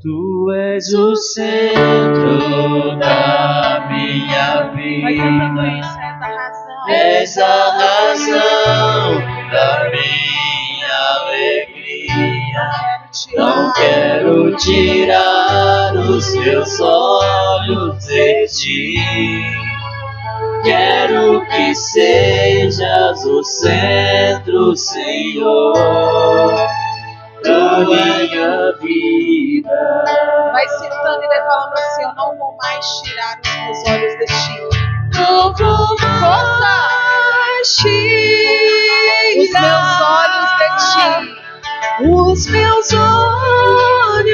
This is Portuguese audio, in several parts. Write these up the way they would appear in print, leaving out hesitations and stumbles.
Tu és o centro da minha Vai cantando vida. isso, És a razão da minha alegria. Não quero tirar os meus olhos de ti. Quero que sejas o centro, Senhor, da minha vida. Vai sentando e vai falando assim: eu não vou mais tirar os meus olhos de ti. Não vou mais tirar os meus olhos de ti. Os meus olhos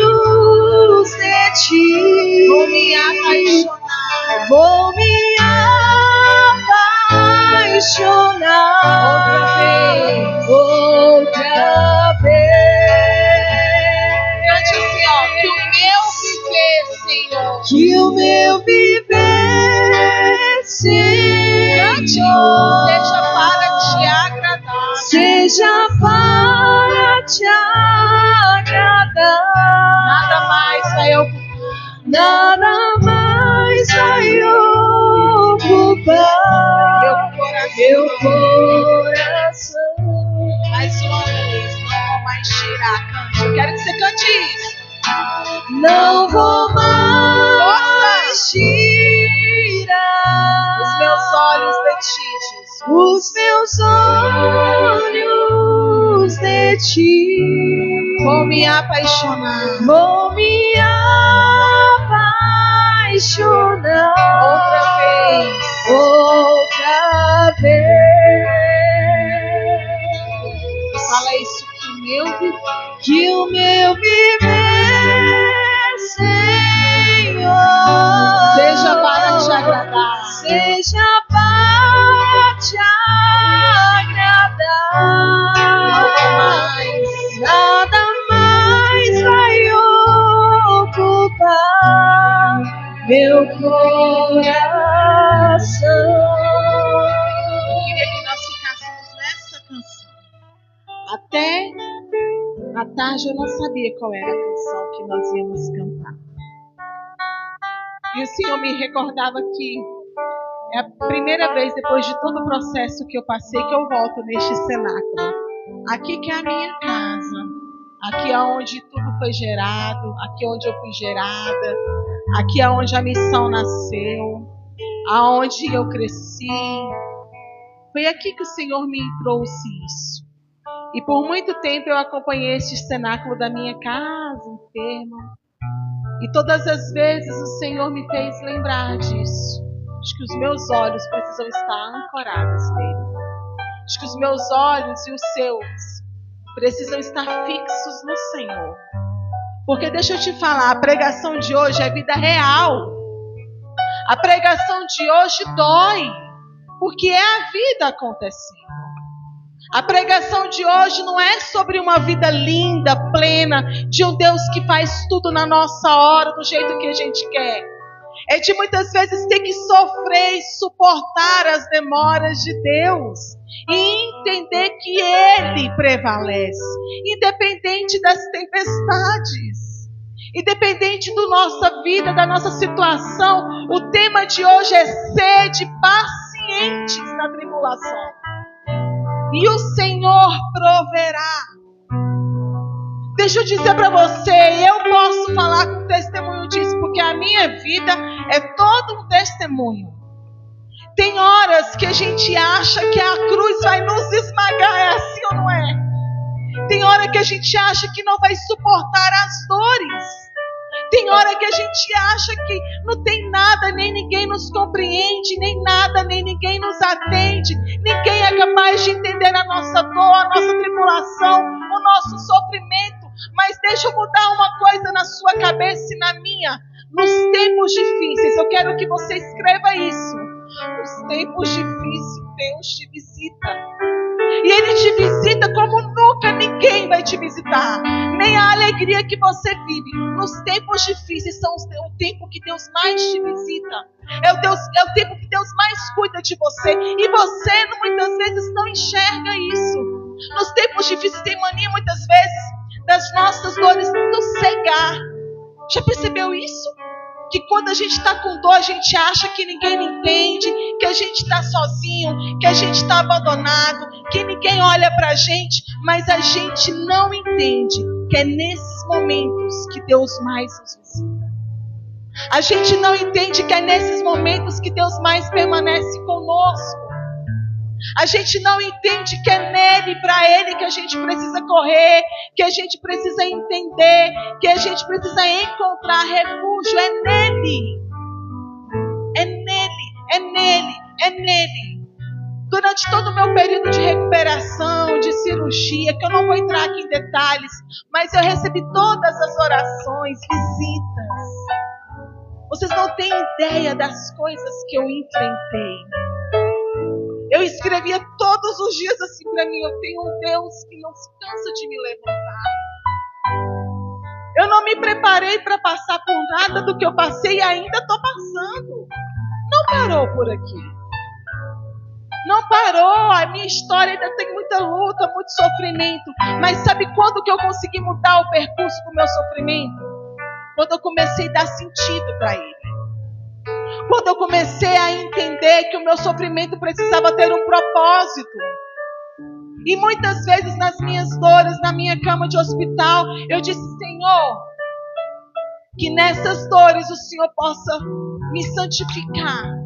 de ti. Vou me apaixonar. Vou me apaixonar. Outra vez. Cante assim, ó. Que o meu viver, Senhor. Que o meu viver, Senhor, seja para te agradar. Seja para te agradar. Nada mais vai ocupar. Nada mais vai ocupar meu coração. Mais uma vez, não vou mais tirar. Cante. Eu quero que você cante isso. Não vou mais tirar os meus olhos de ti, Jesus. Os meus olhos de ti. Vou me apaixonar. Vou me apaixonar. Outra vez. Outra vez. Fala isso, que o meu viver, Senhor, seja para te agradar. Seja para te agradar. Nada mais vai ocupar meu coração. Eu queria que nós ficássemos nessa canção. Até à tarde eu não sabia qual era a canção que nós íamos cantar. E o Senhor me recordava que é a primeira vez depois de todo o processo que eu passei que eu volto neste cenáculo. Aqui que é a minha casa. Aqui é onde tudo foi gerado. Aqui é onde eu fui gerada. Aqui é onde a missão nasceu. Aonde eu cresci. Foi aqui que o Senhor me trouxe isso. E por muito tempo eu acompanhei este cenáculo da minha casa, enferma. E todas as vezes o Senhor me fez lembrar disso. Acho que os meus olhos precisam estar ancorados nele. Acho que os meus olhos e os seus precisam estar fixos no Senhor. Porque deixa eu te falar, a pregação de hoje é vida real. A pregação de hoje dói. Porque é a vida acontecendo. A pregação de hoje não é sobre uma vida linda, plena, de um Deus que faz tudo na nossa hora, do jeito que a gente quer. É de muitas vezes ter que sofrer e suportar as demoras de Deus. E entender que Ele prevalece. Independente das tempestades. Independente da nossa vida, da nossa situação. O tema de hoje é sede pacientes na tribulação. E o Senhor proverá. Deixa eu dizer para você, eu posso falar com testemunho disso, porque a minha vida é todo um testemunho. Tem horas que a gente acha que a cruz vai nos esmagar, é assim ou não é? Tem hora que a gente acha que não vai suportar as dores. Tem hora que a gente acha que não tem nada, nem ninguém nos compreende, nem nada, nem ninguém nos atende. Ninguém é capaz de entender a nossa dor, a nossa tribulação, o nosso sofrimento. Mas deixa eu mudar uma coisa na sua cabeça e na minha. Nos tempos difíceis, eu quero que você escreva isso. Nos tempos difíceis, Deus te visita. E Ele te visita como nunca ninguém vai te visitar. Nem a alegria que você vive. Nos tempos difíceis são o tempo que Deus mais te visita. É o tempo que Deus mais cuida de você. E você muitas vezes não enxerga isso. Nos tempos difíceis tem mania muitas vezes das nossas dores nos cegar. Já percebeu isso? Que quando a gente está com dor, a gente acha que ninguém entende, que a gente está sozinho, que a gente está abandonado, que ninguém olha para a gente, mas a gente não entende que é nesses momentos que Deus mais nos visita. A gente não entende que é nesses momentos que Deus mais permanece conosco. A gente não entende que é nele, para ele, que a gente precisa correr, que a gente precisa entender, que a gente precisa encontrar refúgio. É nele. É nele, é nele, é nele. Durante todo o meu período de recuperação, de cirurgia, que eu não vou entrar aqui em detalhes, mas eu recebi todas as orações, visitas. Vocês não têm ideia das coisas que eu enfrentei. Eu escrevia todos os dias assim para mim: eu tenho um Deus que não se cansa de me levantar. Eu não me preparei para passar por nada do que eu passei e ainda estou passando. Não parou por aqui. Não parou. A minha história ainda tem muita luta, muito sofrimento. Mas sabe quando que eu consegui mudar o percurso do meu sofrimento? Quando eu comecei a dar sentido para ele. Quando eu comecei a entender que o meu sofrimento precisava ter um propósito. E muitas vezes nas minhas dores, na minha cama de hospital, eu disse: Senhor, que nessas dores o Senhor possa me santificar.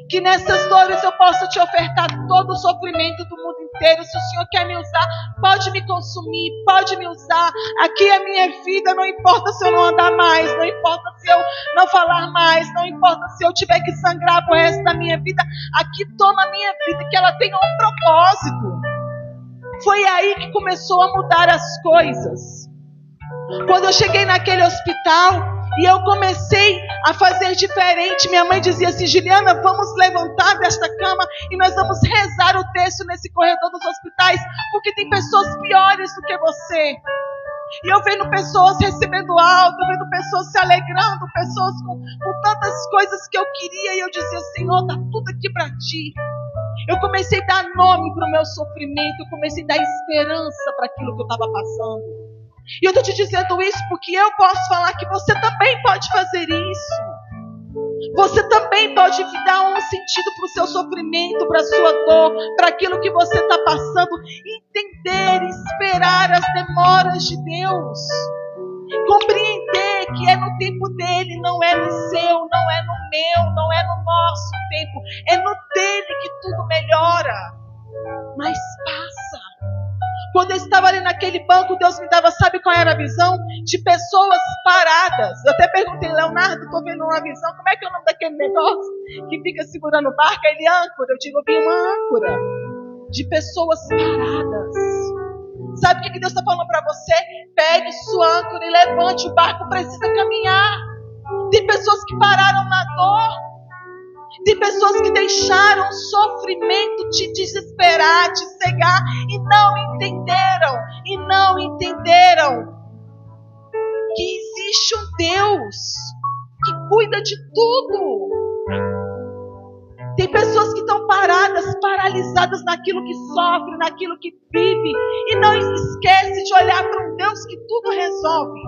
Que nessas dores eu possa te ofertar todo o sofrimento do mundo inteiro. Se o Senhor quer me usar, pode me consumir, pode me usar. Aqui é a minha vida, não importa se eu não andar mais, não importa se eu não falar mais, não importa se eu tiver que sangrar pro resto da minha vida. Aqui toma a minha vida, que ela tenha um propósito. Foi aí que começou a mudar as coisas. Quando eu cheguei naquele hospital e eu comecei a fazer diferente, minha mãe dizia assim: Juliana, vamos levantar desta cama e nós vamos rezar o texto nesse corredor dos hospitais, porque tem pessoas piores do que você. E eu vendo pessoas recebendo alta, vendo pessoas se alegrando, pessoas com tantas coisas que eu queria, e eu dizia: Senhor, está tudo aqui para ti. Eu comecei a dar nome para o meu sofrimento, eu comecei a dar esperança para aquilo que eu estava passando. E eu estou te dizendo isso porque eu posso falar que você também pode fazer isso. Você também pode dar um sentido para o seu sofrimento, para a sua dor, para aquilo que você está passando. Entender, esperar as demoras de Deus. Compreender que é no tempo dele, não é no seu, não é no meu, não é no nosso tempo. É no dele que tudo melhora. Mas passa. Quando eu estava ali naquele banco, Deus me dava, sabe qual era a visão? De pessoas paradas. Eu até perguntei: Leonardo, estou vendo uma visão, como é que é o nome daquele negócio que fica segurando o barco? Ele âncora. Eu digo: eu vi uma âncora de pessoas paradas. Sabe o que Deus está falando para você? Pegue sua âncora e levante, o barco precisa caminhar. Tem pessoas que pararam na dor. Tem pessoas que deixaram o sofrimento te desesperar, te cegar e não entenderam que existe um Deus que cuida de tudo. Tem pessoas que estão paradas, paralisadas naquilo que sofre, naquilo que vive, e não esquece de olhar para um Deus que tudo resolve.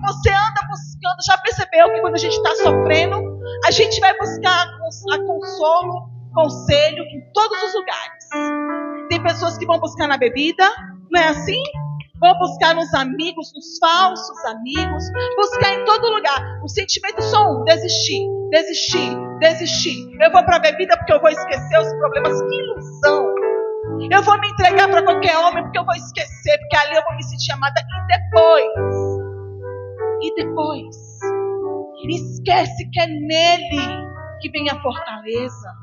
Você anda buscando, já percebeu que quando a gente está sofrendo, a gente vai buscar a consolo, conselho em todos os lugares. Tem pessoas que vão buscar na bebida, não é assim? Vão buscar nos amigos, nos falsos amigos, buscar em todo lugar. O sentimento é só um: desistir. Eu vou para a bebida porque eu vou esquecer os problemas. Que ilusão! Eu vou me entregar para qualquer homem porque eu vou esquecer, porque ali eu vou me sentir amada. E depois, esquece que é nele que vem a fortaleza.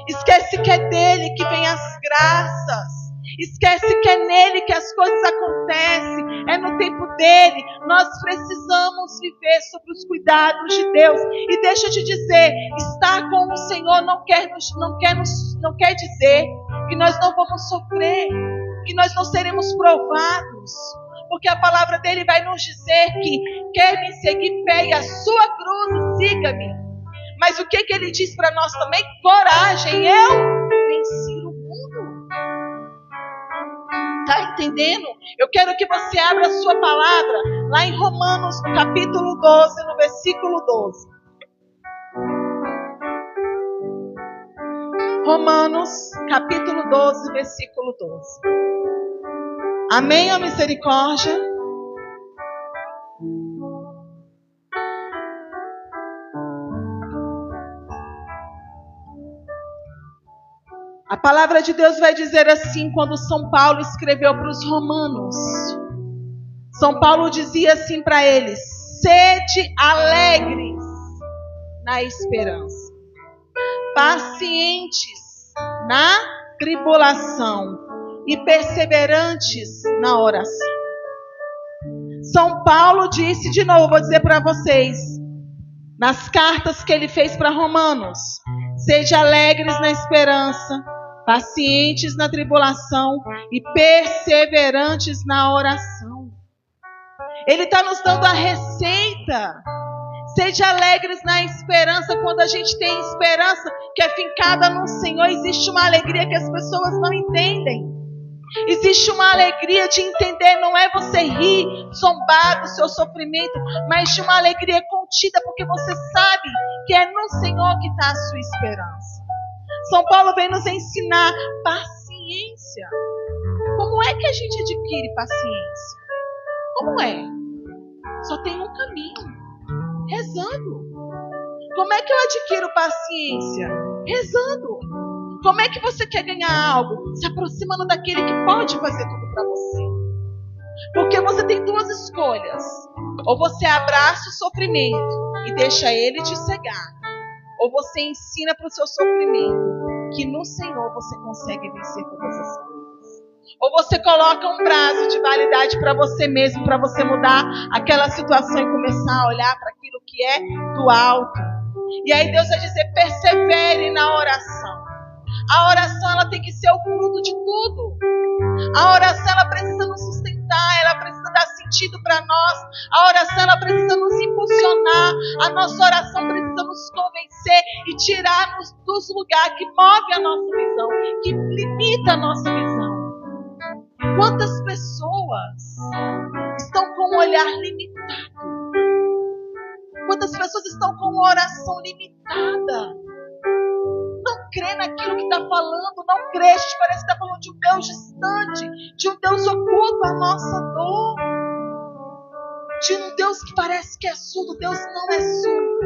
Esquece que é dele que vem as graças. Esquece que é nele que as coisas acontecem. É no tempo dele. Nós precisamos viver sobre os cuidados de Deus. E deixa eu te dizer, estar com o Senhor não quer dizer que nós não vamos sofrer, que nós não seremos provados. Porque a palavra dele vai nos dizer que quer me seguir, pegue a sua cruz e siga-me. Mas o que ele diz para nós também? Coragem, eu venci o mundo. Está entendendo? Eu quero que você abra a sua palavra lá em Romanos, capítulo 12, no versículo 12. Romanos, capítulo 12, versículo 12. Amém, ó misericórdia? A palavra de Deus vai dizer assim, quando São Paulo escreveu para os romanos. São Paulo dizia assim para eles: sede alegres na esperança, pacientes na tribulação e perseverantes na oração. São Paulo disse de novo, vou dizer para vocês, nas cartas que ele fez para Romanos: sede alegres na esperança, pacientes na tribulação e perseverantes na oração. Ele está nos dando a receita. Sede alegres na esperança. Quando a gente tem esperança que é fincada no Senhor, existe uma alegria que as pessoas não entendem. Existe uma alegria de entender, não é você rir, zombar do seu sofrimento, mas de uma alegria contida, porque você sabe que é no Senhor que está a sua esperança. São Paulo vem nos ensinar paciência. Como é que a gente adquire paciência? Como é? Só tem um caminho. Rezando. Como é que eu adquiro paciência? Rezando. Como é que você quer ganhar algo? Se aproximando daquele que pode fazer tudo para você. Porque você tem duas escolhas. Ou você abraça o sofrimento e deixa ele te cegar. Ou você ensina para o seu sofrimento que no Senhor você consegue vencer todas as coisas. Ou você coloca um prazo de validade para você mesmo, para você mudar aquela situação e começar a olhar para aquilo que é do alto. E aí Deus vai dizer: persevere na oração. A oração, ela tem que ser o fruto de tudo. A oração, ela precisa nos sustentar, ela precisa dar sentido para nós. A oração, ela precisa nos impulsionar. A nossa oração precisa nos convencer e tirar-nos dos lugares que move a nossa visão, que limita a nossa visão. Quantas pessoas estão com um olhar limitado? Quantas pessoas estão com uma oração limitada? Não crê naquilo que está falando, não crê. A gente parece que está falando de um Deus distante, de um Deus oculto à nossa dor, de um Deus que parece que é surdo. Deus não é surdo.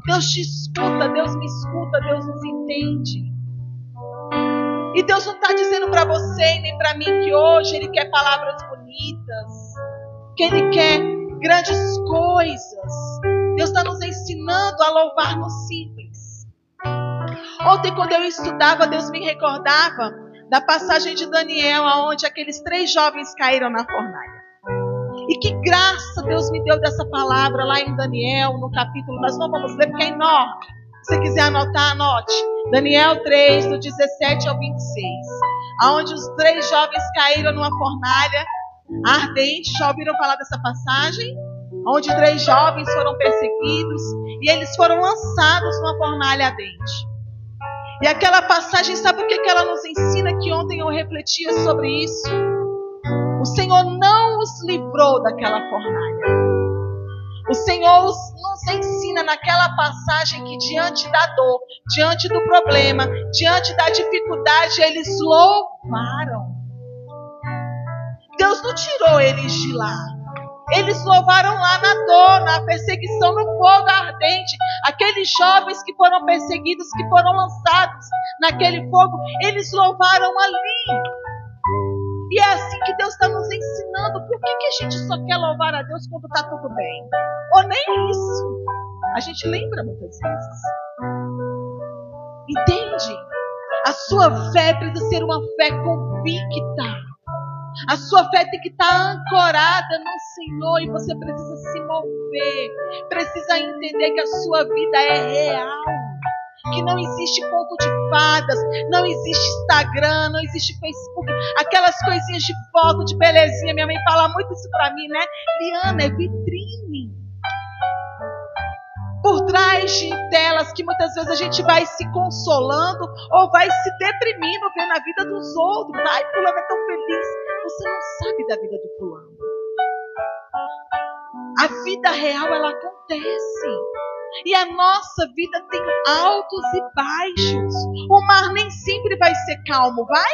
Deus te escuta, Deus me escuta, Deus nos entende. E Deus não está dizendo para você e nem para mim que hoje Ele quer palavras bonitas, que Ele quer grandes coisas. Deus está nos ensinando a louvar no simples. Ontem, quando eu estudava, Deus me recordava da passagem de Daniel, onde aqueles 3 jovens caíram na fornalha. E que graça Deus me deu dessa palavra lá em Daniel, no capítulo, nós não vamos ler porque é enorme. Se você quiser anotar, anote. Daniel 3, do 17 ao 26. Onde os 3 jovens caíram numa fornalha ardente. Já ouviram falar dessa passagem? Onde 3 jovens foram perseguidos e eles foram lançados numa fornalha ardente. E aquela passagem, sabe o que ela nos ensina? Que ontem eu refletia sobre isso. O Senhor não os livrou daquela fornalha. O Senhor nos ensina naquela passagem que diante da dor, diante do problema, diante da dificuldade, eles louvaram. Deus não tirou eles de lá. Eles louvaram lá na dor, na perseguição, no fogo ardente. Aqueles jovens que foram perseguidos, que foram lançados naquele fogo, eles louvaram ali. E é assim que Deus está nos ensinando. Por que a gente só quer louvar a Deus quando está tudo bem? Ou nem isso. A gente lembra muitas vezes. Entende? A sua fé precisa ser uma fé convicta. A sua fé tem que estar ancorada no Senhor e você precisa se mover. Precisa entender que a sua vida é real. Que não existe conto de fadas, não existe Instagram, não existe Facebook, aquelas coisinhas de foto, de belezinha. Minha mãe fala muito isso pra mim, né? Liana, é vitrine. Por trás de telas que muitas vezes a gente vai se consolando ou vai se deprimindo vendo a vida dos outros. Ai, fulano é tão feliz você não sabe da vida do fulano. A vida real, ela acontece. E a nossa vida tem altos e baixos. O mar nem sempre vai ser calmo, vai?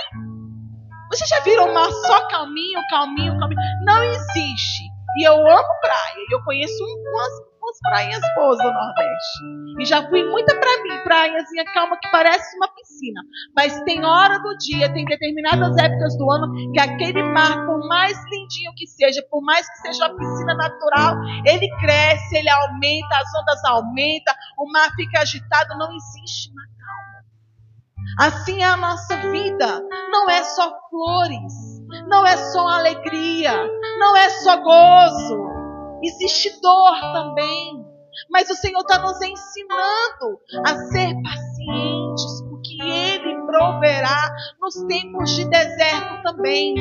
Vocês já viram o mar só calminho, calminho, calminho? Não existe. E eu amo praia. Eu conheço umas praias boas do Nordeste. E já fui em muita praiazinha calma que parece uma piscina. Mas tem hora do dia, tem determinadas épocas do ano que aquele mar, por mais lindinho que seja, por mais que seja uma piscina natural, ele cresce, ele aumenta, as ondas aumentam, o mar fica agitado, não existe uma calma. Assim é a nossa vida. Não é só flores, não é só alegria, não é só gozo. Existe dor também. Mas o Senhor está nos ensinando a ser pacientes, porque Ele proverá nos tempos de deserto também.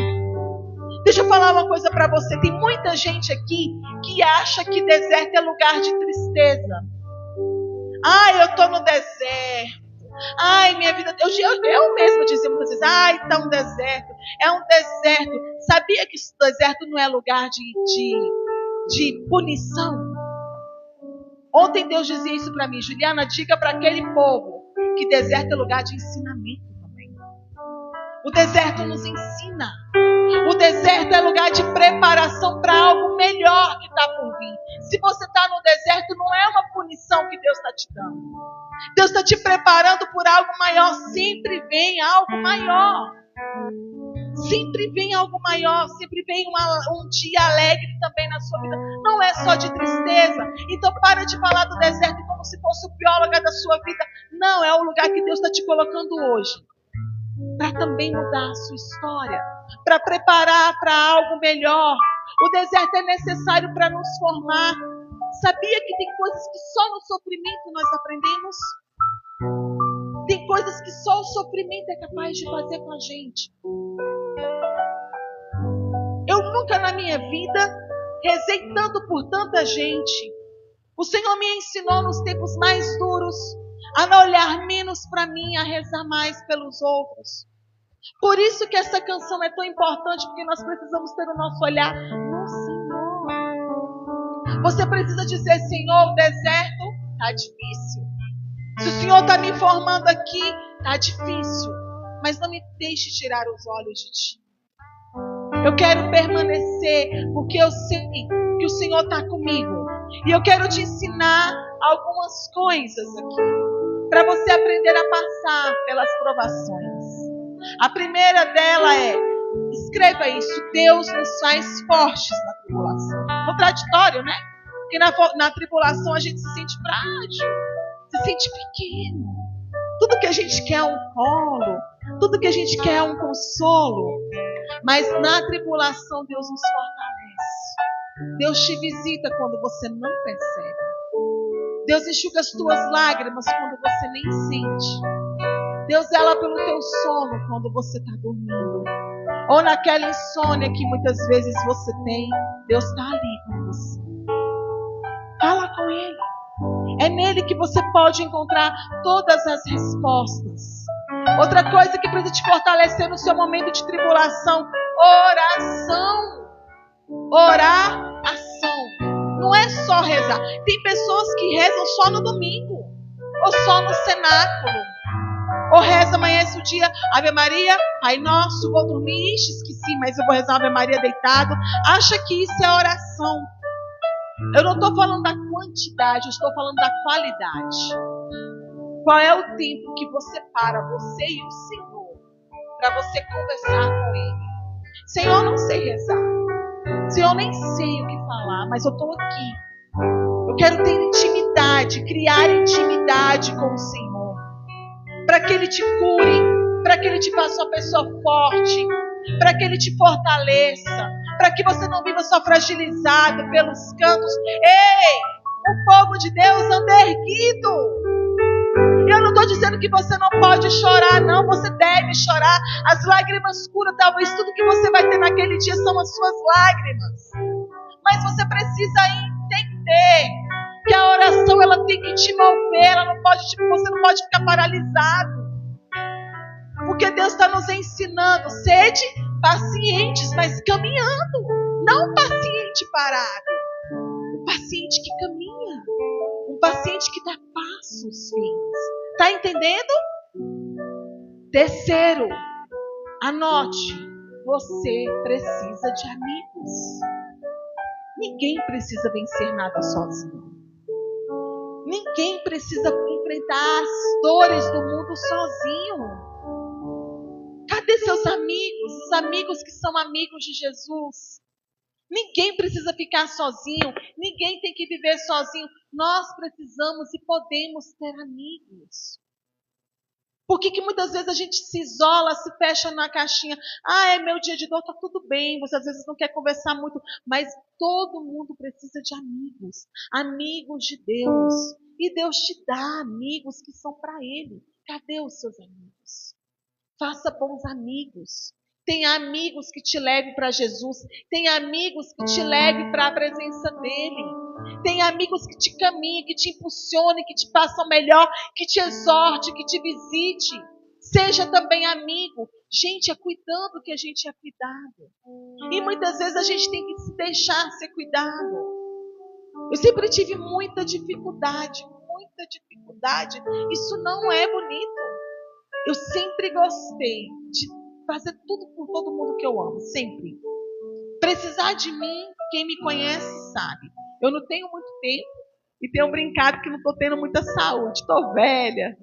Deixa eu falar uma coisa para você. Tem muita gente aqui que acha que deserto é lugar de tristeza. Ai, eu estou no deserto. Ai, minha vida... Eu mesmo dizia muitas vezes, ai, está um deserto. É um deserto. Sabia que esse deserto não é lugar de punição? Ontem Deus dizia isso para mim. Juliana, diga para aquele povo que deserto é lugar de ensinamento também. O deserto nos ensina. O deserto é lugar de preparação para algo melhor que está por vir. Se você está no deserto, não é uma punição que Deus está te dando. Deus está te preparando por algo maior. Sempre vem algo maior. Sempre vem algo maior. Sempre vem um dia alegre também na sua vida. Não é só de tristeza. Então para de falar do deserto como se fosse o pior lugar da sua vida. Não, é o lugar que Deus está te colocando hoje. Para também mudar a sua história. Para preparar para algo melhor. O deserto é necessário para nos formar. Sabia que tem coisas que só no sofrimento nós aprendemos? Tem coisas que só o sofrimento é capaz de fazer com a gente. Eu nunca na minha vida rezei tanto por tanta gente. O Senhor me ensinou nos tempos mais duros a não olhar menos para mim, a rezar mais pelos outros. Por isso que essa canção é tão importante, porque nós precisamos ter o nosso olhar no Senhor. Você precisa dizer, Senhor, o deserto está difícil. Se o Senhor está me formando aqui, está difícil. Mas não me deixe tirar os olhos de Ti. Eu quero permanecer, porque eu sei que o Senhor está comigo. E eu quero te ensinar algumas coisas aqui, para você aprender a passar pelas provações. A primeira dela é, escreva isso, Deus nos faz fortes na tribulação. Contraditório, né? Porque na tribulação a gente se sente frágil, se sente pequeno. Tudo que a gente quer é um colo, tudo que a gente quer é um consolo. Mas na tribulação Deus nos fortalece. Deus te visita quando você não percebe. Deus enxuga as tuas lágrimas quando você nem sente. Deus zela pelo teu sono quando você está dormindo. Ou naquela insônia que muitas vezes você tem, Deus está ali com você. Fala com Ele. É nele que você pode encontrar todas as respostas. Outra coisa que precisa te fortalecer no seu momento de tribulação: oração. Oração. Não é só rezar. Tem pessoas que rezam só no domingo, ou só no cenáculo. Ou reza, amanhece o dia, Ave Maria, Pai Nosso, vou dormir, esqueci, mas eu vou rezar Ave Maria deitado. Acha que isso é oração. Eu não estou falando da quantidade, eu estou falando da qualidade. Qual é o tempo que você para, você e o Senhor, para você conversar com Ele? Senhor, não sei rezar. Senhor, nem sei o que falar, mas eu estou aqui. Eu quero ter intimidade, criar intimidade com o Senhor. Para que Ele te cure, para que Ele te faça uma pessoa forte, para que Ele te fortaleça, para que você não viva só fragilizado pelos cantos. Ei, o povo de Deus anda erguido. Eu não estou dizendo que você não pode chorar, não. Você deve chorar. As lágrimas curam. Talvez tudo que você vai ter naquele dia são as suas lágrimas. Mas você precisa entender que a oração ela tem que te mover. Ela não pode, você não pode ficar paralisado. Porque Deus está nos ensinando. Sede pacientes, mas caminhando. Não um paciente parado. Um paciente que caminha. Um paciente que dá passos firmes. Está entendendo? Terceiro, anote. Você precisa de amigos. Ninguém precisa vencer nada sozinho. Ninguém precisa enfrentar as dores do mundo sozinho. Cadê seus amigos? Os amigos que são amigos de Jesus. Ninguém precisa ficar sozinho. Ninguém tem que viver sozinho. Nós precisamos e podemos ter amigos. Por que muitas vezes a gente se isola, se fecha na caixinha? É meu dia de dor, tá tudo bem. Você às vezes não quer conversar muito. Mas todo mundo precisa de amigos. Amigos de Deus. E Deus te dá amigos que são para Ele. Cadê os seus amigos? Faça bons amigos. Tenha amigos que te levem para Jesus. Tenha amigos que te levem para a presença dEle. Tenha amigos que te caminhem, que te impulsionem, que te façam melhor, que te exorte, que te visite. Seja também amigo. Gente, é cuidando que a gente é cuidado. E muitas vezes a gente tem que se deixar ser cuidado. Eu sempre tive muita dificuldade. Isso não é bonito. Eu sempre gostei de fazer tudo por todo mundo que eu amo. Sempre. Precisar de mim, quem me conhece sabe. Eu não tenho muito tempo e tenho brincado que não estou tendo muita saúde. Estou velha.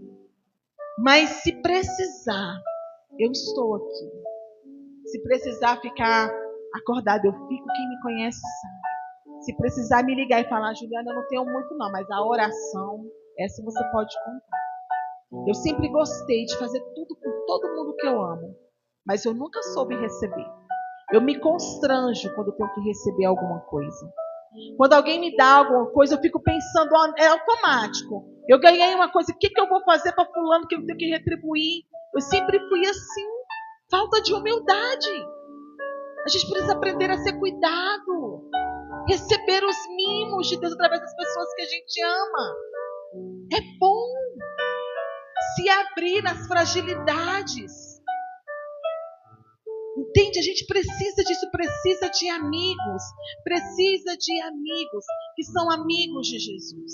Mas se precisar, eu estou aqui. Se precisar ficar acordado, eu fico. Quem me conhece sabe. Se precisar me ligar e falar, Juliana, eu não tenho muito não, mas a oração, essa você pode contar. Eu sempre gostei de fazer tudo por todo mundo que eu amo. Mas eu nunca soube receber. Eu me constranjo quando eu tenho que receber alguma coisa. Quando alguém me dá alguma coisa, eu fico pensando, é automático. Eu ganhei uma coisa, o que eu vou fazer para fulano que eu tenho que retribuir? Eu sempre fui assim. Falta de humildade. A gente precisa aprender a ser cuidado. Receber os mimos de Deus através das pessoas que a gente ama. É bom. Se abrir nas fragilidades. Entende? A gente precisa disso, precisa de amigos. Precisa de amigos que são amigos de Jesus.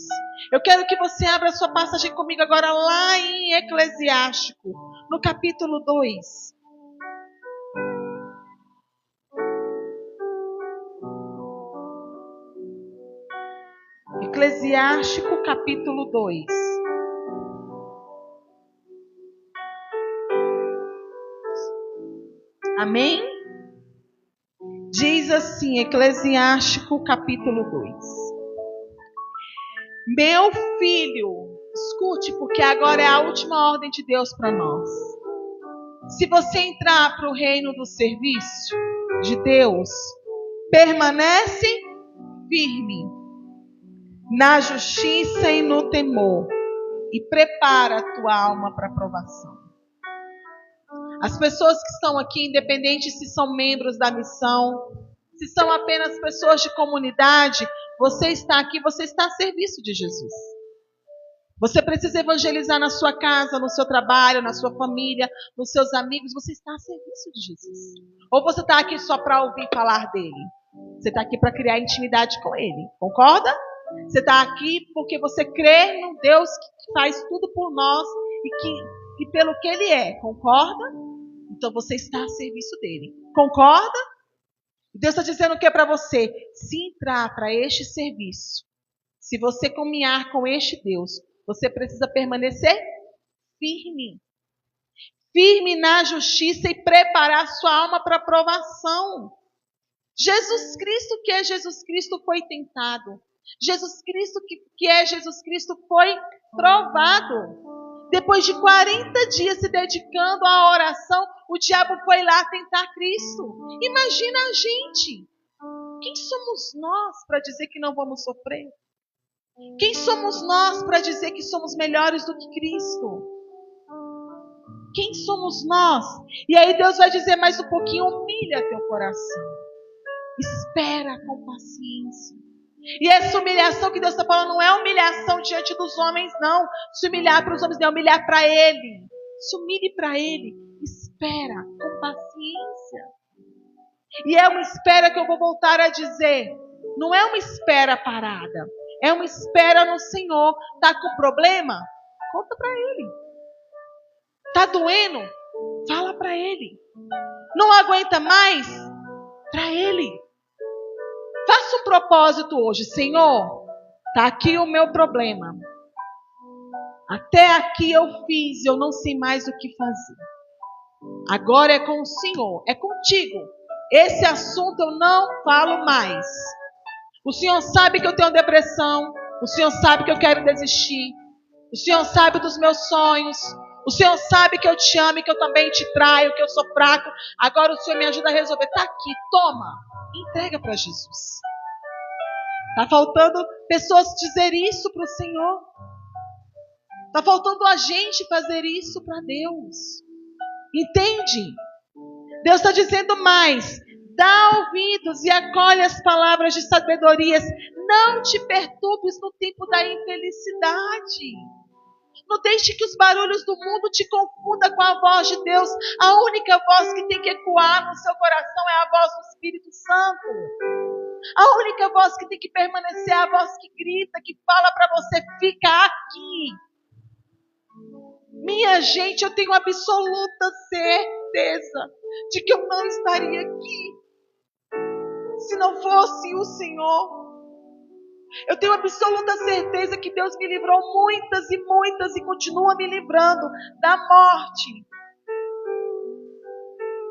Eu quero que você abra a sua passagem comigo agora lá em Eclesiástico, no capítulo 2. Eclesiástico, capítulo 2. Amém? Diz assim, Eclesiástico, capítulo 2. Meu filho, escute, porque agora é a última ordem de Deus para nós. Se você entrar para o reino do serviço de Deus, permanece firme na justiça e no temor, e prepara a tua alma para a provação. As pessoas que estão aqui, independente se são membros da missão, se são apenas pessoas de comunidade, você está aqui, você está a serviço de Jesus. Você precisa evangelizar na sua casa, no seu trabalho, na sua família, nos seus amigos, você está a serviço de Jesus. Ou você está aqui só para ouvir falar dele? Você está aqui para criar intimidade com ele, concorda? Você está aqui porque você crê no Deus que faz tudo por nós e pelo que ele é, concorda? Então você está a serviço dele, concorda? Deus está dizendo o que para você? Se entrar para este serviço, se você caminhar com este Deus, você precisa permanecer firme. Firme na justiça e preparar sua alma para a provação. Jesus Cristo, que é Jesus Cristo, foi tentado. Jesus Cristo, que é Jesus Cristo, foi provado. Depois de 40 dias se dedicando à oração, o diabo foi lá tentar Cristo. Imagina a gente. Quem somos nós para dizer que não vamos sofrer? Quem somos nós para dizer que somos melhores do que Cristo? Quem somos nós? E aí Deus vai dizer mais um pouquinho, humilha teu coração. Espera com paciência. E essa humilhação que Deus está falando não é humilhação diante dos homens, não. Se humilhar para os homens, não é humilhar para Ele. Se humilhe para Ele. Espera com paciência. E é uma espera que eu vou voltar a dizer. Não é uma espera parada. É uma espera no Senhor. Tá com problema? Conta para Ele. Tá doendo? Fala para Ele. Não aguenta mais? Para Ele. Faça um propósito hoje. Senhor, tá aqui o meu problema. Até aqui eu fiz, eu não sei mais o que fazer. Agora é com o Senhor, é contigo. Esse assunto eu não falo mais. O Senhor sabe que eu tenho depressão. O Senhor sabe que eu quero desistir. O Senhor sabe dos meus sonhos. O Senhor sabe que eu te amo e que eu também te traio, que eu sou fraco. Agora o Senhor me ajuda a resolver. Está aqui, toma. Entrega para Jesus. Está faltando pessoas dizer isso para o Senhor. Está faltando a gente fazer isso para Deus. Entende? Deus está dizendo mais. Dá ouvidos e acolhe as palavras de sabedorias. Não te perturbes no tempo da infelicidade. Não deixe que os barulhos do mundo te confundam com a voz de Deus. A única voz que tem que ecoar no seu coração é a voz do Espírito Santo. A única voz que tem que permanecer é a voz que grita, que fala para você, fica aqui. Minha gente, eu tenho absoluta certeza de que eu não estaria aqui se não fosse o Senhor. Eu tenho absoluta certeza que Deus me livrou muitas e muitas e continua me livrando da morte.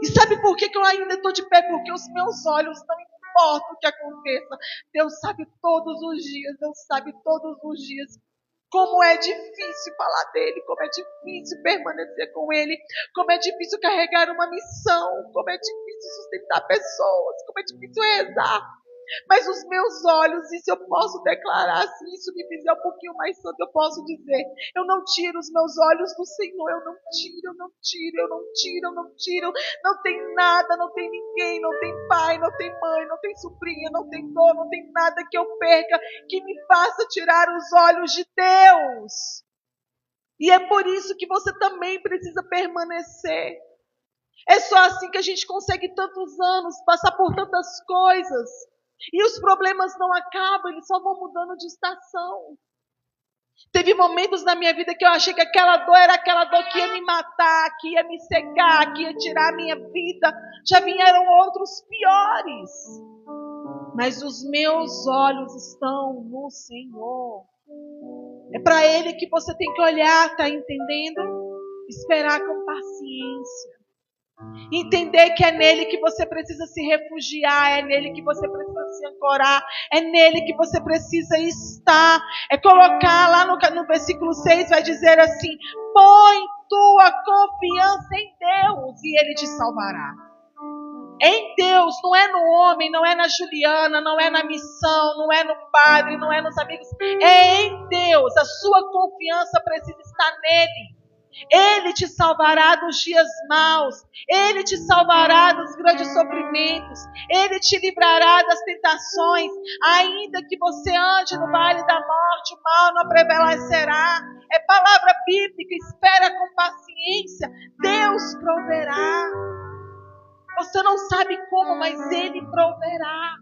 E sabe por que eu ainda estou de pé? Porque os meus olhos, não importa o que aconteça, Deus sabe todos os dias, Deus sabe todos os dias como é difícil falar dele, como é difícil permanecer com ele, como é difícil carregar uma missão, como é difícil sustentar pessoas, como é difícil rezar. Mas os meus olhos, isso eu posso declarar, se isso me fizer um pouquinho mais santo, eu posso dizer, eu não tiro os meus olhos do Senhor, eu não tiro, eu não tiro, eu não tiro, eu não tiro, não tem nada, não tem ninguém, não tem pai, não tem mãe, não tem sobrinha, não tem dor, não tem nada que eu perca, que me faça tirar os olhos de Deus. E é por isso que você também precisa permanecer. É só assim que a gente consegue tantos anos, passar por tantas coisas. E os problemas não acabam, eles só vão mudando de estação. Teve momentos na minha vida que eu achei que aquela dor era aquela dor que ia me matar, que ia me cegar, que ia tirar a minha vida. Já vieram outros piores. Mas os meus olhos estão no Senhor. É para Ele que você tem que olhar, tá entendendo? Esperar com paciência. Entender que é nele que você precisa se refugiar, é nele que você precisa se ancorar, é nele que você precisa estar. É colocar lá no versículo 6, vai dizer assim: põe tua confiança em Deus e Ele te salvará. Em Deus, não é no homem, não é na Juliana, não é na missão, não é no padre, não é nos amigos. É em Deus, a sua confiança precisa estar nele. Ele te salvará dos dias maus. Ele te salvará dos grandes sofrimentos. Ele te livrará das tentações. Ainda que você ande no vale da morte, o mal não prevalecerá. É palavra bíblica. Espera com paciência. Deus proverá. Você não sabe como, mas Ele proverá.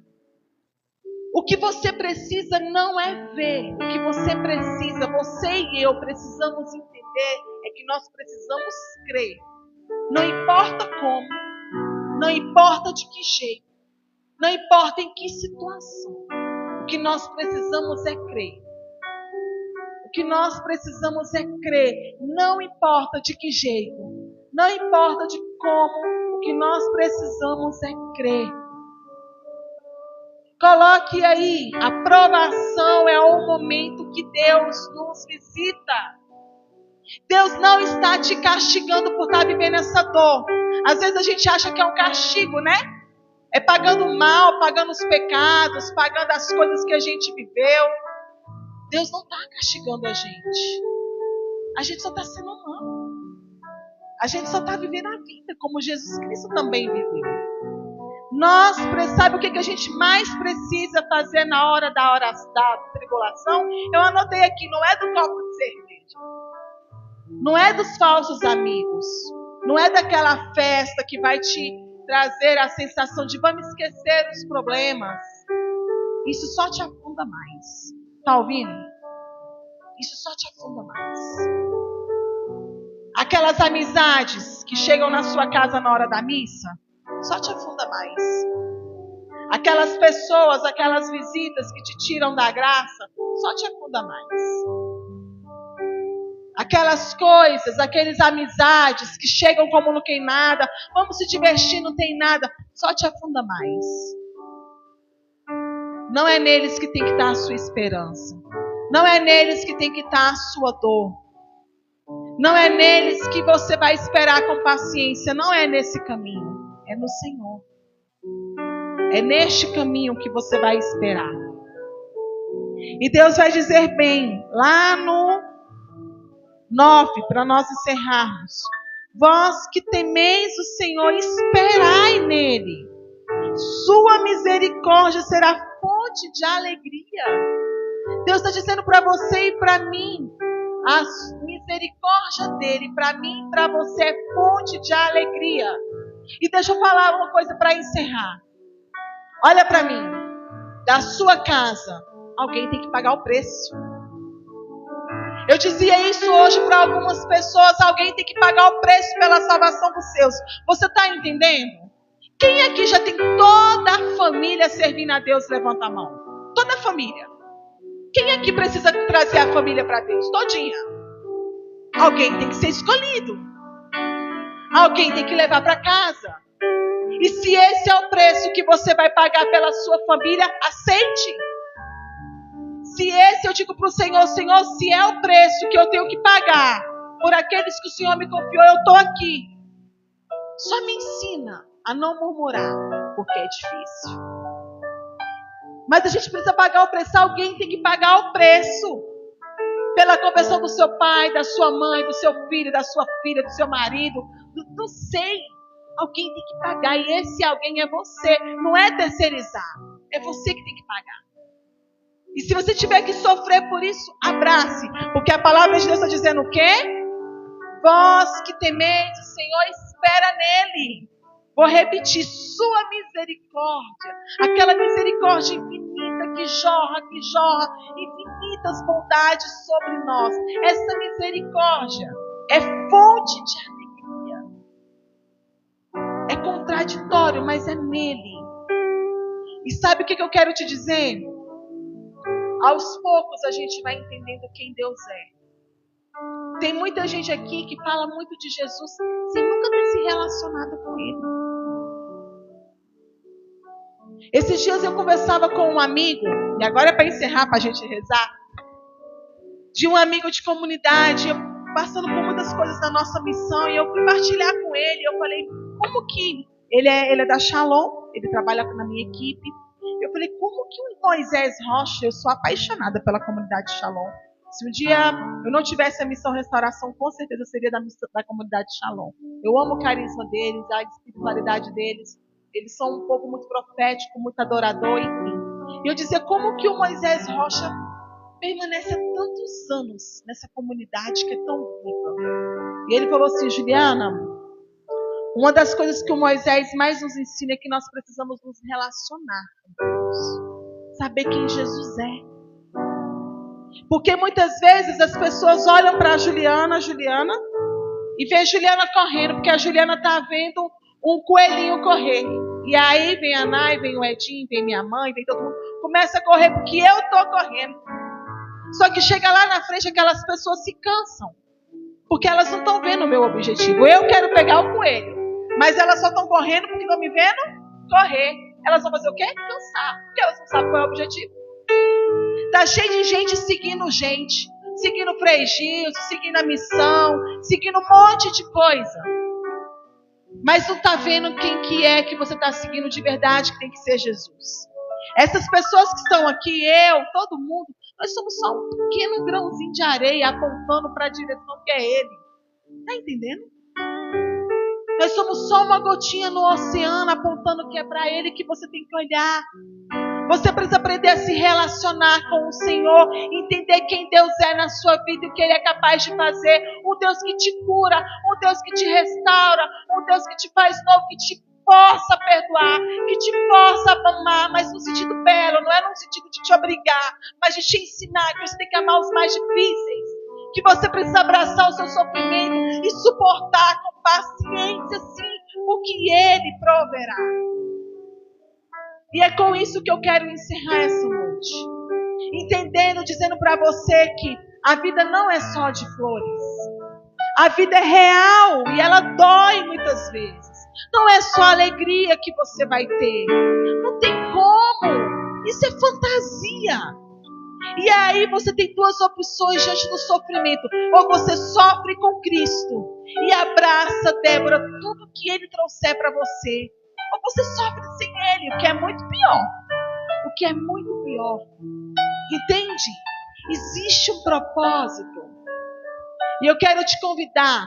O que você precisa não é ver. O que você precisa, você e eu precisamos entender, é que nós precisamos crer. Não importa como, não importa de que jeito, não importa em que situação. O que nós precisamos é crer. O que nós precisamos é crer. Não importa de que jeito, não importa de como, o que nós precisamos é crer. Coloque aí, a provação é o momento que Deus nos visita. Deus não está te castigando por estar vivendo essa dor. Às vezes a gente acha que é um castigo, né? É pagando o mal, pagando os pecados, pagando as coisas que a gente viveu. Deus não está castigando a gente. A gente só está sendo humano. A gente só está vivendo a vida como Jesus Cristo também viveu. Sabe o que a gente mais precisa fazer na hora da tribulação? Eu anotei aqui, não é do copo de cerveja. Não é dos falsos amigos. Não é daquela festa que vai te trazer a sensação de vamos esquecer os problemas, isso só te afunda mais. Tá ouvindo? Isso só te afunda mais. Aquelas amizades que chegam na sua casa na hora da missa, só te afunda mais. Aquelas pessoas, aquelas visitas que te tiram da graça, só te afunda mais. Aquelas coisas, aquelas amizades que chegam como não tem nada, vamos se divertir, não tem nada, só te afunda mais. Não é neles que tem que estar a sua esperança. Não é neles que tem que estar a sua dor. Não é neles que você vai esperar com paciência. Não é nesse caminho. É no Senhor. É neste caminho que você vai esperar. E Deus vai dizer bem, lá no 9, para nós encerrarmos. Vós que temeis o Senhor, esperai nele. Sua misericórdia será fonte de alegria. Deus está dizendo para você e para mim, a misericórdia dele para mim e para você é fonte de alegria. E deixa eu falar uma coisa para encerrar. Olha para mim, da sua casa, alguém tem que pagar o preço. Eu dizia isso hoje para algumas pessoas, alguém tem que pagar o preço pela salvação dos seus. Você está entendendo? Quem aqui já tem toda a família servindo a Deus? Levanta a mão. Toda a família. Quem aqui precisa trazer a família para Deus? Todinha. Alguém tem que ser escolhido. Alguém tem que levar para casa. E se esse é o preço que você vai pagar pela sua família, aceite. Se esse eu digo para o Senhor, Senhor, se é o preço que eu tenho que pagar por aqueles que o Senhor me confiou, eu estou aqui. Só me ensina a não murmurar, porque é difícil. Mas a gente precisa pagar o preço. Alguém tem que pagar o preço pela conversão do seu pai, da sua mãe, do seu filho, da sua filha, do seu marido. Não sei. Alguém tem que pagar. E esse alguém é você. Não é terceirizar. É você que tem que pagar. E se você tiver que sofrer por isso, abrace. Porque a palavra de Deus está dizendo o quê? Vós que temeis o Senhor, espera nele. Vou repetir, sua misericórdia, aquela misericórdia infinita que jorra, infinitas bondades sobre nós. Essa misericórdia é fonte de alegria. É contraditório, mas é nele. E sabe o que eu quero te dizer? Aos poucos a gente vai entendendo quem Deus é. Tem muita gente aqui que fala muito de Jesus sem nunca ter se relacionado com ele. Esses dias eu conversava com um amigo, e agora é para encerrar, para a gente rezar, de um amigo de comunidade, eu passando por muitas coisas da nossa missão, e eu fui partilhar com ele, eu falei, como que ele é da Shalom, ele trabalha na minha equipe, eu falei, como que o Moisés Rocha, eu sou apaixonada pela comunidade Shalom, se um dia eu não tivesse a missão restauração, com certeza eu seria da comunidade Shalom. Eu amo o carisma deles, a espiritualidade deles. Eles são um povo muito profético, muito adorador, enfim. E eu dizia, como que o Moisés Rocha permanece há tantos anos nessa comunidade que é tão viva? E ele falou assim, Juliana, uma das coisas que o Moisés mais nos ensina é que nós precisamos nos relacionar com Deus. Saber quem Jesus é. Porque muitas vezes as pessoas olham para a Juliana, e vê a Juliana correndo, porque a Juliana está vendo um coelhinho correr. E aí vem a Nai, vem o Edinho, vem minha mãe, vem todo mundo. Começa a correr porque eu estou correndo. Só que chega lá na frente, aquelas pessoas se cansam. Porque elas não estão vendo o meu objetivo. Eu quero pegar o coelho. Mas elas só estão correndo porque estão me vendo correr. Elas vão fazer o quê? Cansar. Porque elas não sabem qual é o objetivo. Tá cheio de gente, seguindo Frei Gilson, seguindo a missão, seguindo um monte de coisa. Mas não está vendo quem que é que você está seguindo de verdade, que tem que ser Jesus. Essas pessoas que estão aqui, todo mundo, nós somos só um pequeno grãozinho de areia apontando para a direção que é Ele. Está entendendo? Nós somos só uma gotinha no oceano apontando que é para Ele que você tem que olhar. Você precisa aprender a se relacionar com o Senhor, entender quem Deus é na sua vida e o que Ele é capaz de fazer. Um Deus que te cura, um Deus que te restaura, um Deus que te faz novo, que te força a perdoar, que te força a amar, mas no sentido belo, não é no sentido de te obrigar, mas de te ensinar que você tem que amar os mais difíceis, que você precisa abraçar o seu sofrimento e suportar com paciência, sim, o que Ele proverá. E é com isso que eu quero encerrar essa noite. Entendendo, dizendo para você que a vida não é só de flores. A vida é real e ela dói muitas vezes. Não é só alegria que você vai ter. Não tem como. Isso é fantasia. E aí você tem duas opções diante do sofrimento. Ou você sofre com Cristo e abraça, Débora, tudo que Ele trouxer para você. Ou você sofre sem Ele, o que é muito pior. O que é muito pior. Entende? Existe um propósito. E eu quero te convidar,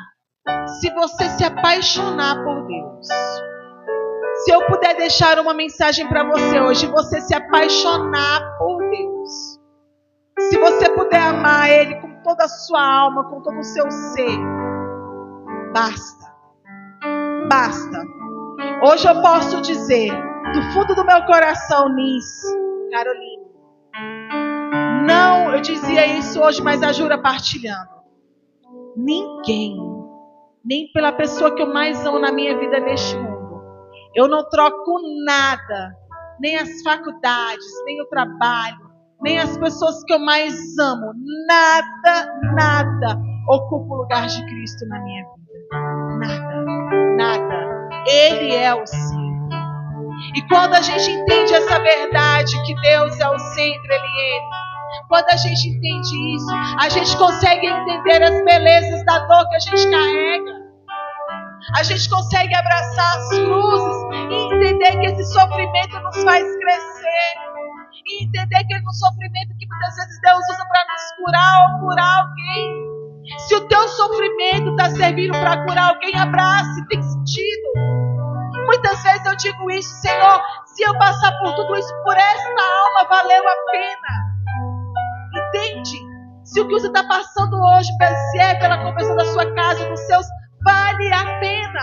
se você se apaixonar por Deus, se eu puder deixar uma mensagem para você hoje, você se apaixonar por Deus, se você puder amar Ele com toda a sua alma, com todo o seu ser, basta. Basta. Hoje eu posso dizer, do fundo do meu coração, Carolina, não, eu dizia isso hoje, mas a Jura partilhando. Ninguém, nem pela pessoa que eu mais amo na minha vida neste mundo, eu não troco nada, nem as faculdades, nem o trabalho, nem as pessoas que eu mais amo, nada ocupa o lugar de Cristo na minha vida. Nada. Ele é o centro. E quando a gente entende essa verdade, que Deus é o centro, Ele é Ele, quando a gente entende isso, a gente consegue entender as belezas da dor que a gente carrega. A gente consegue abraçar as cruzes e entender que esse sofrimento nos faz crescer. E entender que é no sofrimento que muitas vezes Deus usa para nos curar ou curar alguém. Se o teu sofrimento está servindo para curar alguém, abrace, tem sentido. Muitas vezes eu digo isso, Senhor, se eu passar por tudo isso, por esta alma, valeu a pena. Entende? Se o que você está passando hoje, se é pela conversão da sua casa, dos seus, vale a pena.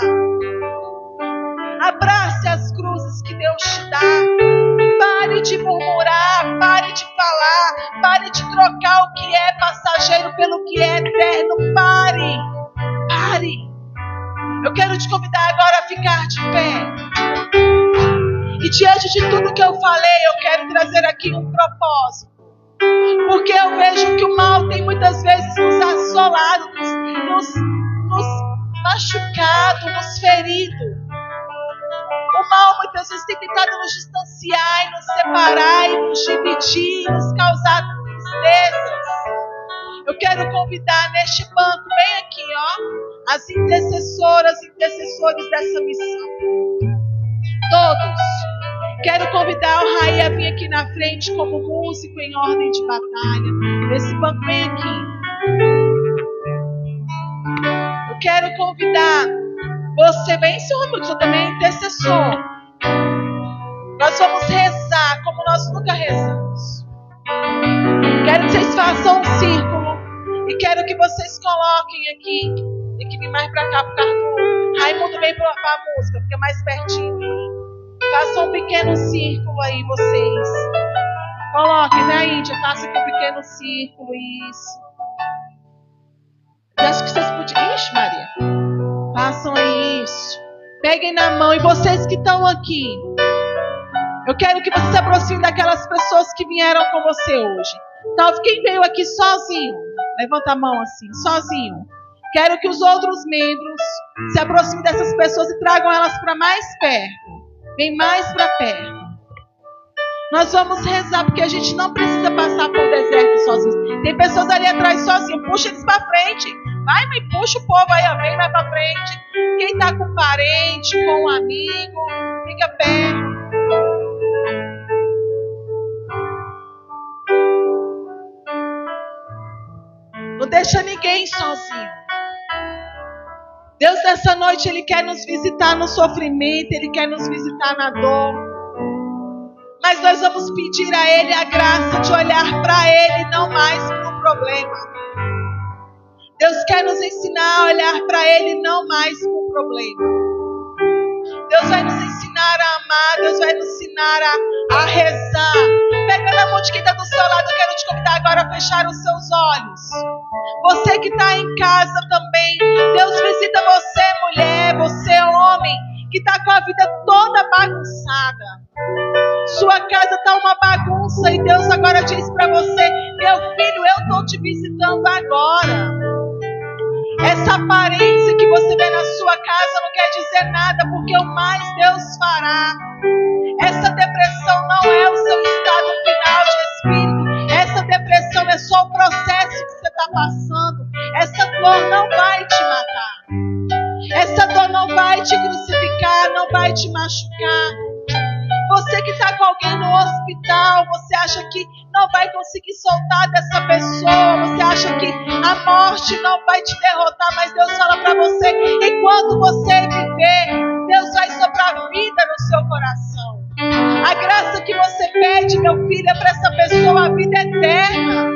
Abrace as cruzes que Deus te dá. Pare de murmurar, pare de falar, pare de trocar o que é passageiro pelo que é eterno. Pare. Eu quero te convidar agora a ficar de pé. E diante de tudo que eu falei, eu quero trazer aqui um propósito. Porque eu vejo que o mal tem muitas vezes nos assolado, nos machucado, nos ferido. O mal muitas vezes tem tentado nos distanciar, e nos separar, e nos dividir, e nos causar tristezas. Eu quero convidar neste banco, bem aqui, ó, as intercessoras e intercessores dessa missão. Todos. Quero convidar o Raí a vir aqui na frente como músico em ordem de batalha. Nesse banco bem aqui. Eu quero convidar você, bem senhor, porque você também é intercessor. Nós vamos rezar como nós nunca rezamos. Quero que vocês façam um círculo. E quero que vocês coloquem aqui. Tem que vir mais pra cá, por causa do Raimundo vem pra música, fica mais pertinho. Façam um pequeno círculo aí, vocês. Coloquem, né, Índia? Façam aqui um pequeno círculo, isso. Eu acho que vocês podiam... Ixi, Maria. Façam aí isso. Peguem na mão. E vocês que estão aqui, eu quero que vocês se aproximem daquelas pessoas que vieram com você hoje. Então, quem veio aqui sozinho, levanta a mão assim, sozinho. Quero que os outros membros se aproximem dessas pessoas e tragam elas para mais perto. Vem mais para perto. Nós vamos rezar, porque a gente não precisa passar por deserto sozinhos. Tem pessoas ali atrás sozinhos. Puxa eles para frente. Vai, me puxa o povo aí, vem, vai para frente. Quem está com parente, com um amigo, fica perto. Não deixa ninguém sozinho. Deus, nessa noite, Ele quer nos visitar no sofrimento, Ele quer nos visitar na dor. Mas nós vamos pedir a Ele a graça de olhar para Ele, não mais para o problema. Deus quer nos ensinar a olhar para Ele, não mais para o problema. Deus vai nos ensinar a amar. Deus vai nos ensinar a rezar. Pega na mão de quem está do seu lado. Eu quero te convidar agora a fechar os seus olhos. Você que está em casa também. Deus visita você, mulher, você, homem, que está com a vida toda bagunçada. Sua casa está uma bagunça e Deus agora diz para você: meu filho, eu estou te visitando agora. Essa aparência que você vê na sua casa não quer dizer nada, porque o mais Deus fará. Essa depressão não é o seu estado final de espírito. Essa depressão é só o processo que você está passando. Essa dor não vai te matar. Essa dor não vai te crucificar, não vai te machucar. Você que está com alguém no hospital, você acha que não vai conseguir soltar dessa pessoa, você acha que a morte não vai te derrotar, mas Deus fala para você: enquanto você viver, Deus vai soprar vida no seu coração. A graça que você pede, meu filho, é para essa pessoa a vida eterna.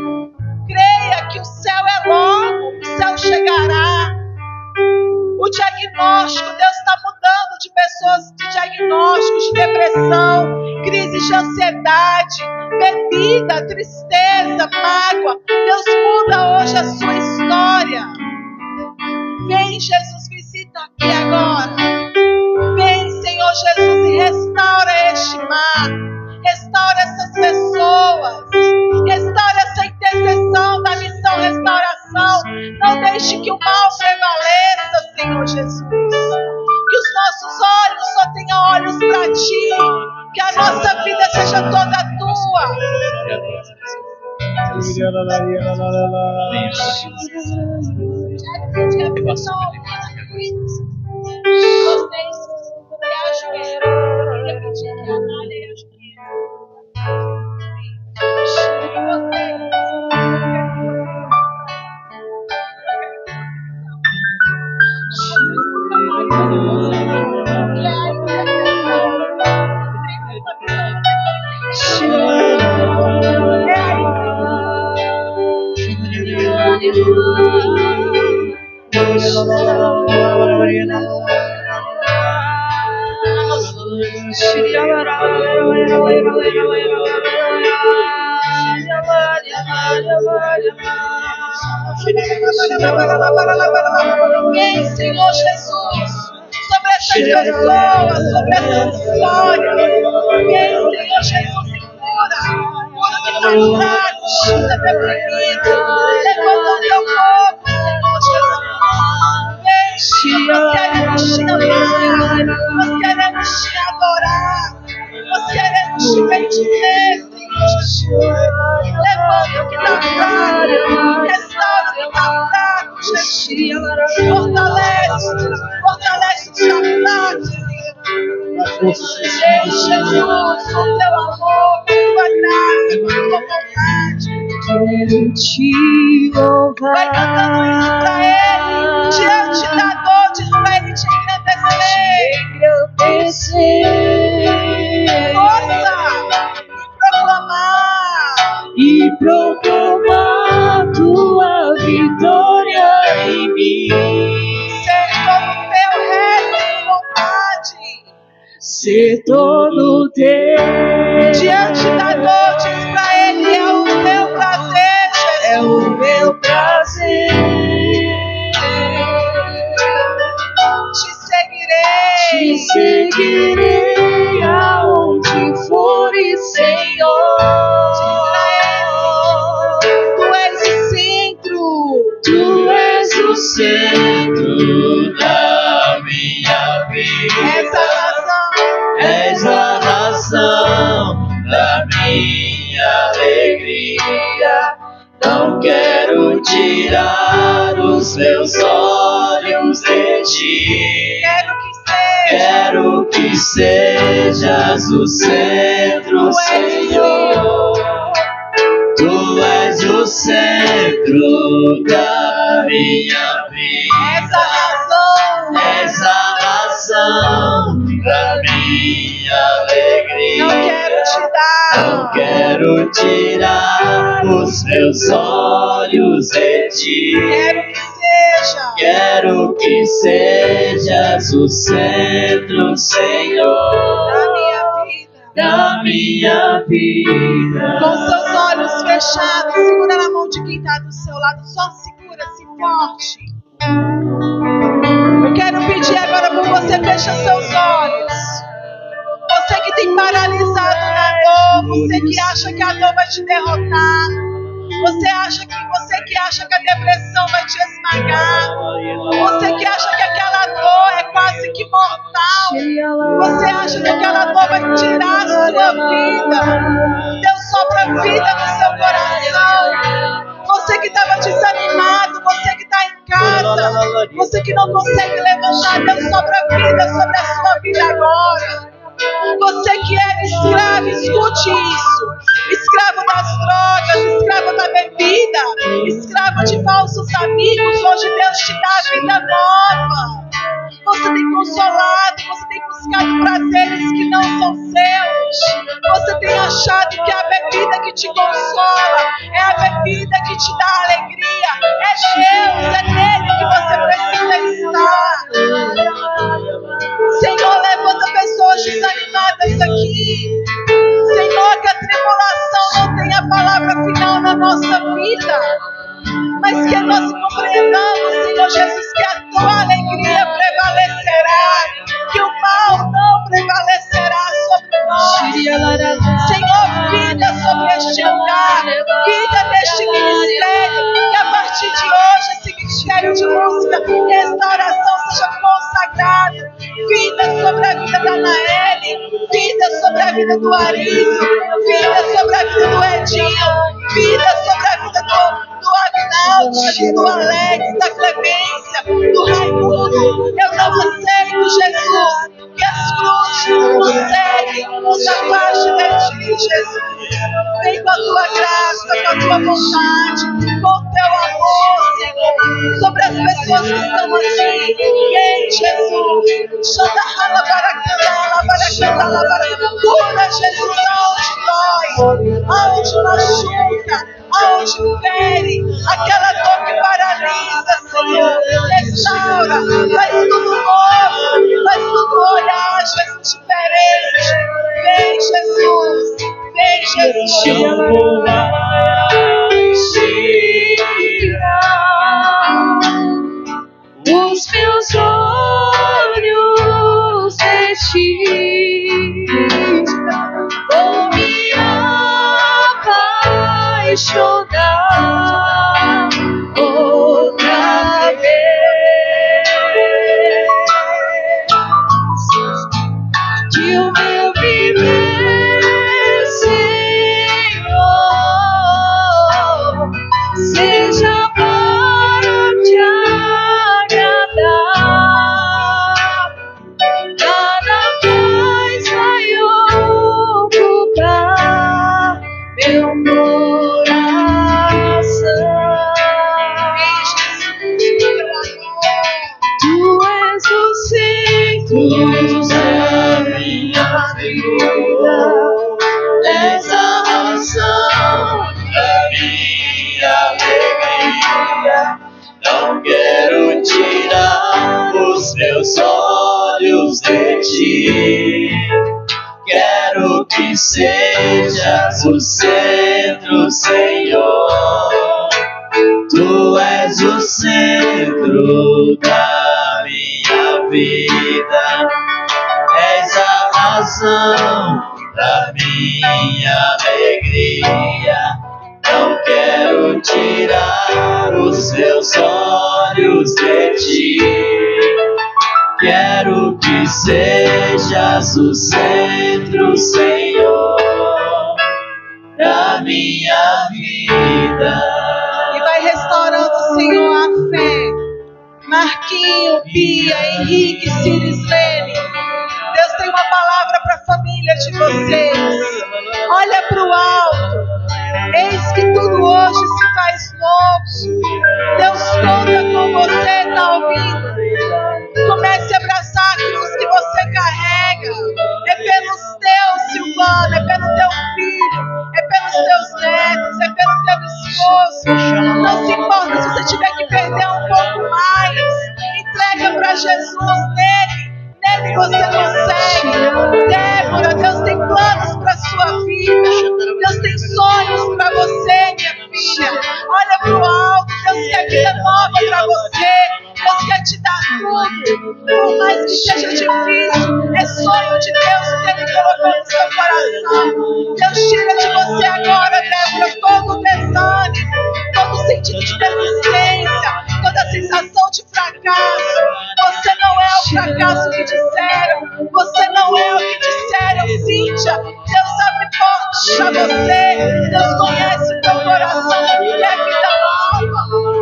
Creia que o céu é logo, o céu chegará. O diagnóstico, Deus está mudando de pessoas de diagnósticos de depressão, crise de ansiedade, bebida, tristeza, mágoa. Deus muda hoje a sua história. Vem, Jesus, visita aqui agora. Vem, Senhor Jesus, e restaura este mar. Restaura essas pessoas. Restaura essa intercessão da missão restauração. Não deixe que o mal prevaleça, Senhor Jesus. Que os nossos olhos só tenham olhos para Ti. Que a nossa vida seja toda Tua. Vem, Senhor Jesus, sobre essas pessoas, sobre essa história. Vem, Senhor Jesus, e cura que está fraco, está deprimido. Levanta o teu povo, Senhor Jesus. Vem, nós queremos te amar, nós queremos te adorar, nós queremos te bendizer, Senhor Jesus. Levanta o que está fraco, restaura o que está fraco, Jesus. Fortalece o que está fraco, Senhor. Jesus, com teu amor, com tua graça, com tua vontade. Quero te louvar. Vai cantando isso pra Ele. Diante da dor, diz pra Ele te engrandecer. Força! E proclamar tua vitória em mim. Ser todo teu reino com vontade. Ser todo teu. Diante da dor, diz pra Ele: é o teu prazer, Jesus. É o meu prazer. Te seguirei aonde fores, Senhor. Tu és o centro. Tu és o centro da minha vida. És a razão da minha alegria. Não quero tirar os meus olhos de Ti. Quero que sejas o centro, Senhor. Tu és o centro da minha vida. És a razão da minha alegria. Não quero tirar os meus olhos de Ti. Quero que seja Quero que sejas o centro, Senhor, da minha vida. Com seus olhos fechados, segura na mão de quem está do seu lado. Só segura-se forte. Eu quero pedir agora por você, fecha seus olhos. Você que tem paralisado na dor, você que acha que a dor vai te derrotar, você que acha que a depressão vai te esmagar, você que acha que aquela dor é quase que mortal, você acha que aquela dor vai tirar a sua vida. Deus sopra a vida no seu coração. Você que estava desanimado, você que está em casa, você que não consegue levantar, Deus sopra a vida sobre a sua vida agora. Você que era escravo, escute isso. Escravo das drogas, escravo da bebida, escravo de falsos amigos, hoje Deus te dá a vida nova. Você tem consolado, você tem buscado prazeres que não são seus. Você tem achado que a bebida que te consola é a bebida que te dá alegria. É Deus, é nele que você precisa estar. Senhor, levanta pessoas desanimadas aqui. Senhor, que a tribulação não tenha a palavra final na nossa vida, mas que nós compreendamos, Senhor Jesus, que a tua alegria prevalecerá, que o mal não prevalecerá sobre nós. Senhor, vida sobre este lugar, vida neste ministério, que a partir de hoje esse ministério de música e restauração seja consagrado. Vida sobre a vida da Naeli, vida sobre a vida do Arício, vida sobre a vida do Edinho, vida sobre a vida do Agnaldo, do Alex, da Clemência, do Raimundo. Eu não aceito, Jesus, que as cruzes nos seguem, nos afaste de ti, Jesus. Vem com a tua graça, com a tua vontade, com o teu amor, Senhor, sobre as pessoas que estão aqui. Vem, Jesus. Cura, Jesus, aonde dói, aonde machuca, aonde fere, aquela dor que paralisa, Senhor. Restaura, faz tudo novo, faz tudo olhar, Jesus, diferente. Vem, Jesus, vem, Jesus. Os meus olhos de ti, vou me apaixonar outra vez. Que o meu viver, Senhor, seja para te agradar. Nada mais vai ocupar meu coração. Tu és o centro da minha vida. És a razão da minha alegria. Não quero tirar os meus olhos de ti. Quero que sejas o centro, Senhor. Tu és o centro da minha vida. És a razão da minha alegria. Não quero tirar os meus olhos de ti. Quero que sejas o centro, Senhor, da minha vida. E vai restaurando, Senhor, a fé. Marquinho, Bia, Henrique, Cirislene. Deus tem uma palavra para a família de vocês. Olha para o alto. Eis que tudo hoje se faz novo. Deus conta com você, está ouvindo? Comece a abraçar a cruz que você carrega. É pelos teus, Silvana, é pelo teu filho, é pelos teus netos, é pelo teu esposo. Não se importa se você tiver que perder um pouco mais. Creia para Jesus, nele você consegue. Débora, Deus tem planos para sua vida. Deus tem sonhos para você, minha filha. Olha para o alto, Deus quer vida nova para você. Deus quer te dar tudo. Por mais que seja difícil, é sonho de Deus o que Ele colocou no seu coração. Deus tira de você agora, Débora, todo o desânimo, todo o sentido de desistência, toda a sensação de fracasso. Você não é o fracasso que disseram. Você não é o que disseram, Cíntia. Deus abre portas para você. Deus conhece o teu coração. Ele quer vida nova.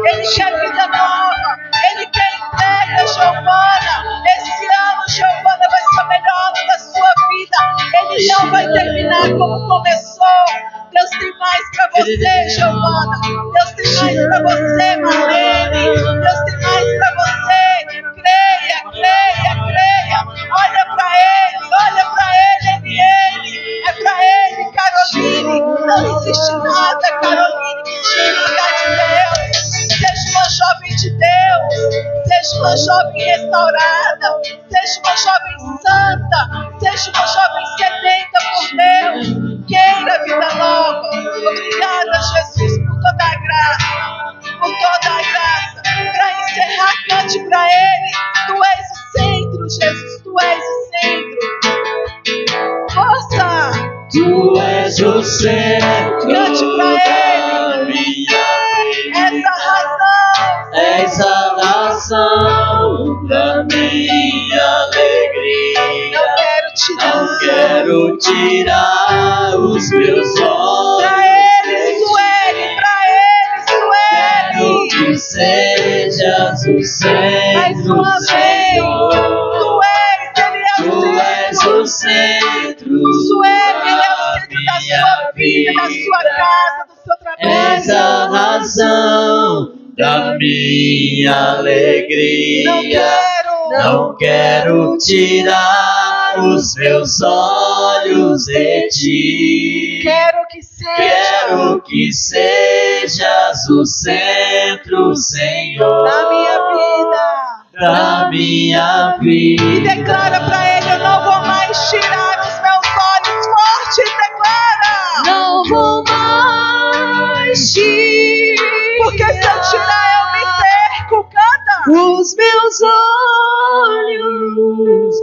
Ele quer vida nova. Ele quer entrega, Giovana. Esse ano, Giovana, vai ser o melhor ano da sua vida. Ele não vai terminar como começou. Deus tem mais para você, Giovana. Deus tem mais para você, Marlene. Deus tem mais para você. Creia, creia, creia. Olha para ele, ele. É para ele, Caroline. Não existe nada, Caroline, que tire o lugar de Deus. Seja uma jovem de Deus. Seja uma jovem restaurada. Seja uma jovem santa. Seja uma jovem sedenta por Deus. Queira vida nova. Obrigada, Jesus, por toda a graça. Por toda a graça. Para encerrar, cante para Ele. Tu és o centro, Jesus. Tu és o centro. Força! Tu és o centro. Cante para Ele. És a razão da minha alegria. Não quero tirar os meus olhos. Pra Ele, Sueli, Quero que sejas o centro. Mais uma vez. Tu és o centro. Sueli, Ele é o centro da sua vida, da sua casa, do seu trabalho. És a razão da minha alegria. Não quero tirar os meus olhos de ti. Quero que sejas o centro, Senhor, da minha vida. Da minha vida. E declara pra Ele: eu não vou mais tirar os meus olhos. Forte, declara. Não vou mais tirar. Porque se eu tirar eu me perco. Canta. Os meus olhos.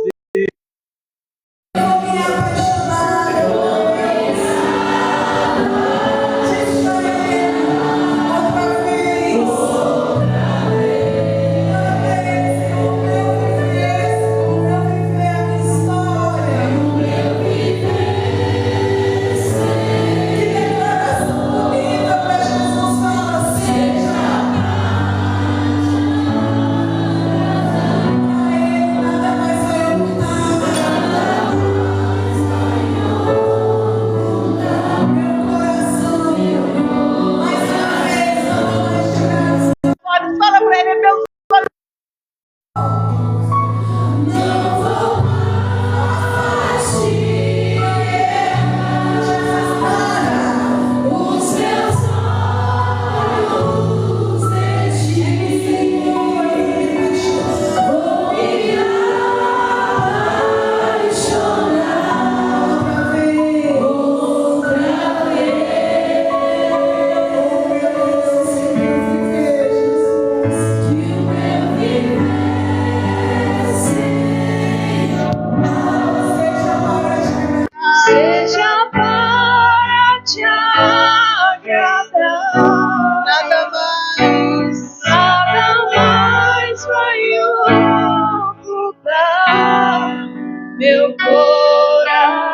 meu coração.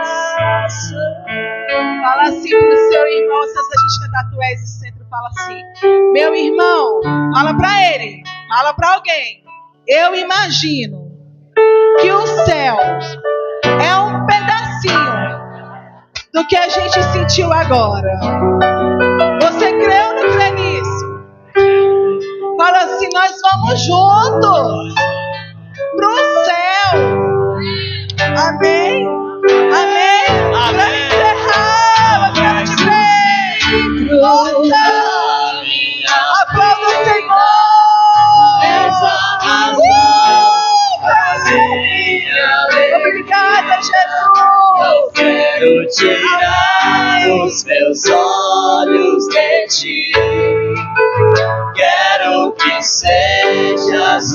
Fala assim pro seu irmão, se a gente cantar Tu És o Centro, fala assim: meu irmão, fala pra ele, fala pra alguém. Eu imagino que o céu é um pedacinho do que a gente sentiu agora. Você crê ou não crê nisso? Fala assim: nós vamos juntos pro céu. Amém? Amém? Para encerrar, eu quero te ver. Volta. Aplauda o Senhor. Essa razão.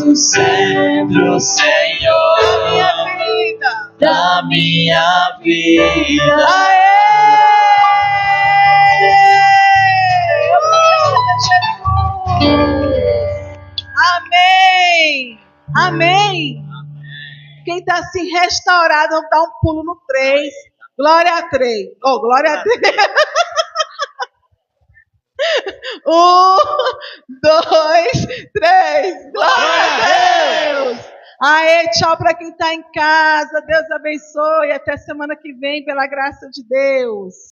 o centro, Senhor, Da minha vida. da minha vida. Aê! Amém! Amém! Quem está assim restaurado, vamos dar um pulo no 3. Glória a 3. Oh, glória a Deus. 1, 2, 3. Glória a Deus. Aê, tchau para quem está em casa. Deus abençoe. Até semana que vem, pela graça de Deus.